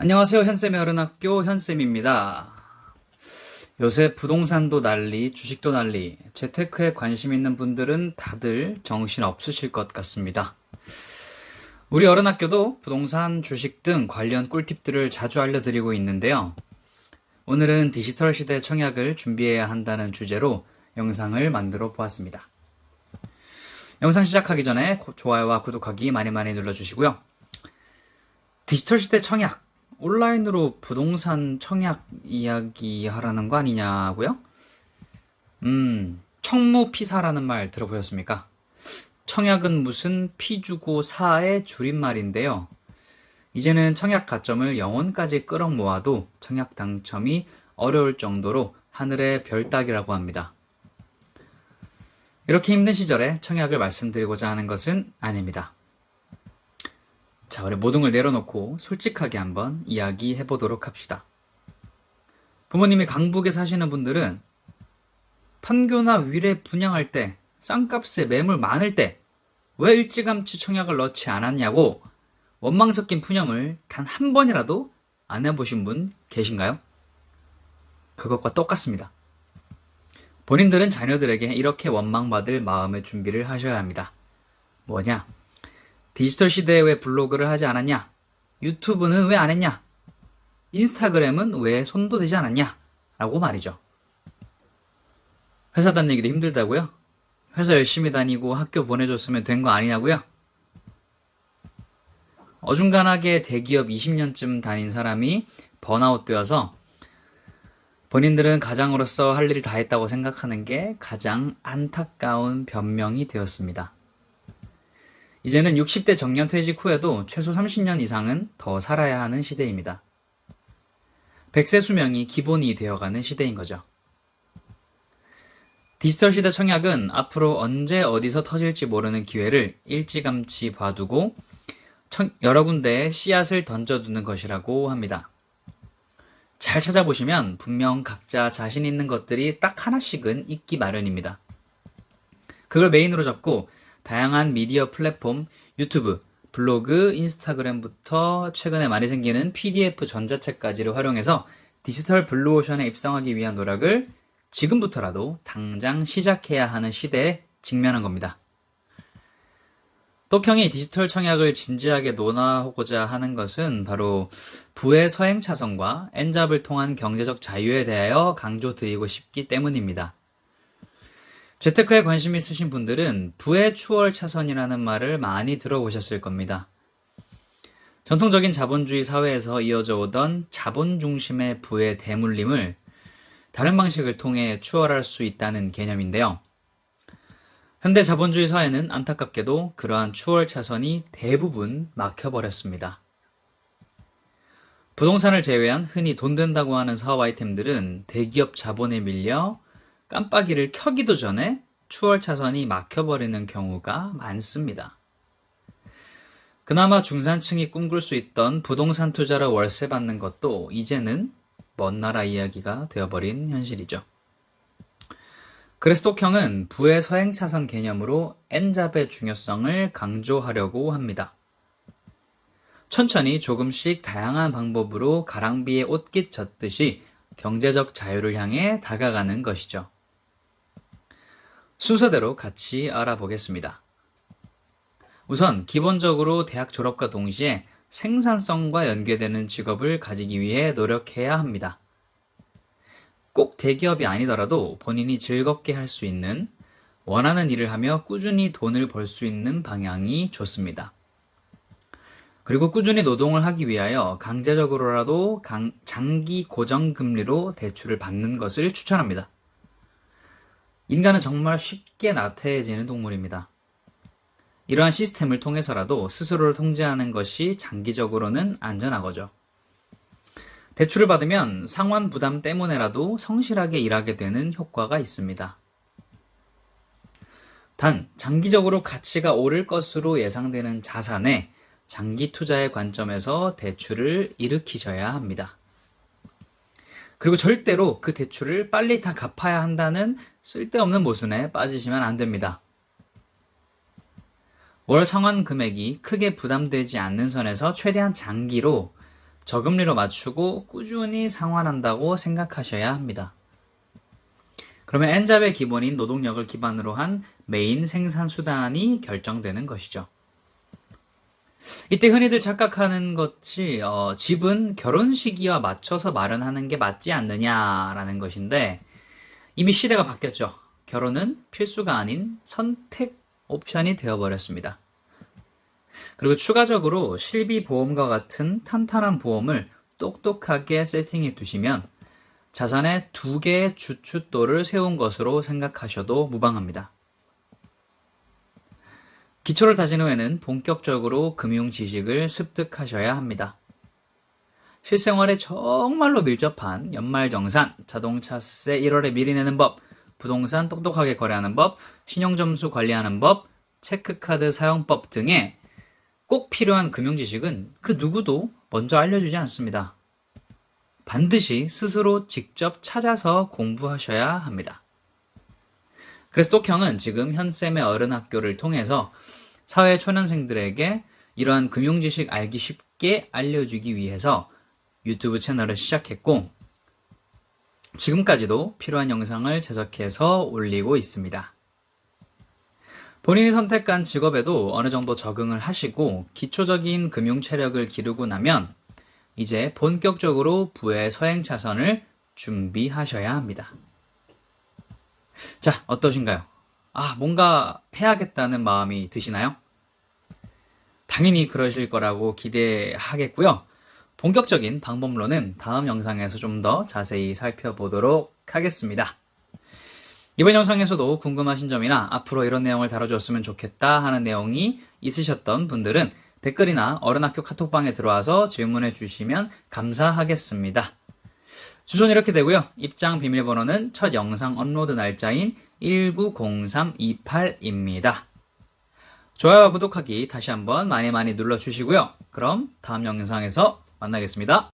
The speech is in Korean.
안녕하세요. 현쌤의 어른학교 현쌤입니다. 요새 부동산도 난리, 주식도 난리, 재테크에 관심 있는 분들은 다들 정신 없으실 것 같습니다. 우리 어른학교도 부동산, 주식 등 관련 꿀팁들을 자주 알려드리고 있는데요. 오늘은 디지털 시대 청약을 준비해야 한다는 주제로 영상을 만들어 보았습니다. 영상 시작하기 전에 좋아요와 구독하기 많이 눌러주시고요. 디지털 시대 청약, 온라인으로 부동산 청약 이야기 하라는 거 아니냐고요? 청무피사라는 말 들어보셨습니까? 청약은 무슨 피 주고 사의 줄임말인데요. 이제는 청약 가점을 영원까지 끌어모아도 청약 당첨이 어려울 정도로 하늘의 별 따기라고 합니다. 이렇게 힘든 시절에 청약을 말씀드리고자 하는 것은 아닙니다. 자, 우리 모든 걸 내려놓고 솔직하게 한번 이야기해 보도록 합시다. 부모님이 강북에 사시는 분들은 판교나 위례 분양할 때 쌍값에 매물 많을 때 왜 일찌감치 청약을 넣지 않았냐고 원망 섞인 푸념을 단 한 번이라도 안 해보신 분 계신가요? 그것과 똑같습니다. 본인들은 자녀들에게 이렇게 원망받을 마음의 준비를 하셔야 합니다. 뭐냐? 디지털 시대에 왜 블로그를 하지 않았냐? 유튜브는 왜 안 했냐? 인스타그램은 왜 손도 대지 않았냐? 라고 말이죠. 회사 다니기도 힘들다고요? 회사 열심히 다니고 학교 보내줬으면 된 거 아니냐고요? 어중간하게 대기업 20년쯤 다닌 사람이 번아웃 되어서 본인들은 가장으로서 할 일을 다 했다고 생각하는 게 가장 안타까운 변명이 되었습니다. 이제는 60대 정년 퇴직 후에도 최소 30년 이상은 더 살아야 하는 시대입니다. 100세 수명이 기본이 되어가는 시대인 거죠. 디지털 시대 청약은 앞으로 언제 어디서 터질지 모르는 기회를 일찌감치 봐두고 여러 군데에 씨앗을 던져두는 것이라고 합니다. 잘 찾아보시면 분명 각자 자신 있는 것들이 딱 하나씩은 있기 마련입니다. 그걸 메인으로 잡고 다양한 미디어 플랫폼, 유튜브, 블로그, 인스타그램부터 최근에 많이 생기는 PDF 전자책까지를 활용해서 디지털 블루오션에 입성하기 위한 노력을 지금부터라도 당장 시작해야 하는 시대에 직면한 겁니다. 똑형이 디지털 청약을 진지하게 논하고자 하는 것은 바로 부의 서행 차선과 N잡을 통한 경제적 자유에 대하여 강조드리고 싶기 때문입니다. 재테크에 관심 있으신 분들은 부의 추월 차선이라는 말을 많이 들어보셨을 겁니다. 전통적인 자본주의 사회에서 이어져 오던 자본 중심의 부의 대물림을 다른 방식을 통해 추월할 수 있다는 개념인데요. 현대 자본주의 사회는 안타깝게도 그러한 추월 차선이 대부분 막혀버렸습니다. 부동산을 제외한 흔히 돈 된다고 하는 사업 아이템들은 대기업 자본에 밀려 깜빡이를 켜기도 전에 추월 차선이 막혀버리는 경우가 많습니다. 그나마 중산층이 꿈꿀 수 있던 부동산 투자로 월세 받는 것도 이제는 먼 나라 이야기가 되어버린 현실이죠. 그래서 똑형은 부의 서행 차선 개념으로 N잡의 중요성을 강조하려고 합니다. 천천히 조금씩 다양한 방법으로 가랑비에 옷깃 젖듯이 경제적 자유를 향해 다가가는 것이죠. 순서대로 같이 알아보겠습니다. 우선 기본적으로 대학 졸업과 동시에 생산성과 연계되는 직업을 가지기 위해 노력해야 합니다. 꼭 대기업이 아니더라도 본인이 즐겁게 할 수 있는, 원하는 일을 하며 꾸준히 돈을 벌 수 있는 방향이 좋습니다. 그리고 꾸준히 노동을 하기 위하여 강제적으로라도 장기 고정금리로 대출을 받는 것을 추천합니다. 인간은 정말 쉽게 나태해지는 동물입니다. 이러한 시스템을 통해서라도 스스로를 통제하는 것이 장기적으로는 안전하거죠. 대출을 받으면 상환 부담 때문에라도 성실하게 일하게 되는 효과가 있습니다. 단, 장기적으로 가치가 오를 것으로 예상되는 자산에 장기 투자의 관점에서 대출을 일으키셔야 합니다. 그리고 절대로 그 대출을 빨리 다 갚아야 한다는 쓸데없는 모순에 빠지시면 안 됩니다. 월 상환 금액이 크게 부담되지 않는 선에서 최대한 장기로 저금리로 맞추고 꾸준히 상환한다고 생각하셔야 합니다. 그러면 N잡의 기본인 노동력을 기반으로 한 메인 생산 수단이 결정되는 것이죠. 이때 흔히들 착각하는 것이 집은 결혼 시기와 맞춰서 마련하는 게 맞지 않느냐라는 것인데 이미 시대가 바뀌었죠. 결혼은 필수가 아닌 선택 옵션이 되어버렸습니다. 그리고 추가적으로 실비보험과 같은 탄탄한 보험을 똑똑하게 세팅해 두시면 자산의 2개의 주춧돌을 세운 것으로 생각하셔도 무방합니다. 기초를 다진 후에는 본격적으로 금융 지식을 습득하셔야 합니다. 실생활에 정말로 밀접한 연말정산, 자동차세 1월에 미리 내는 법, 부동산 똑똑하게 거래하는 법, 신용점수 관리하는 법, 체크카드 사용법 등의 꼭 필요한 금융 지식은 그 누구도 먼저 알려주지 않습니다. 반드시 스스로 직접 찾아서 공부하셔야 합니다. 그래서 똑형은 지금 현쌤의 어른학교를 통해서 사회 초년생들에게 이러한 금융 지식 알기 쉽게 알려주기 위해서 유튜브 채널을 시작했고 지금까지도 필요한 영상을 제작해서 올리고 있습니다. 본인이 선택한 직업에도 어느 정도 적응을 하시고 기초적인 금융 체력을 기르고 나면 이제 본격적으로 부의 서행 차선을 준비하셔야 합니다. 자, 어떠신가요? 뭔가 해야겠다는 마음이 드시나요? 당연히 그러실 거라고 기대하겠고요. 본격적인 방법론은 다음 영상에서 좀 더 자세히 살펴보도록 하겠습니다. 이번 영상에서도 궁금하신 점이나 앞으로 이런 내용을 다뤄줬으면 좋겠다 하는 내용이 있으셨던 분들은 댓글이나 어른학교 카톡방에 들어와서 질문해 주시면 감사하겠습니다. 주소는 이렇게 되고요. 입장 비밀번호는 첫 영상 업로드 날짜인 190328입니다. 좋아요와 구독하기 다시 한번 많이 눌러주시고요. 그럼 다음 영상에서 만나겠습니다.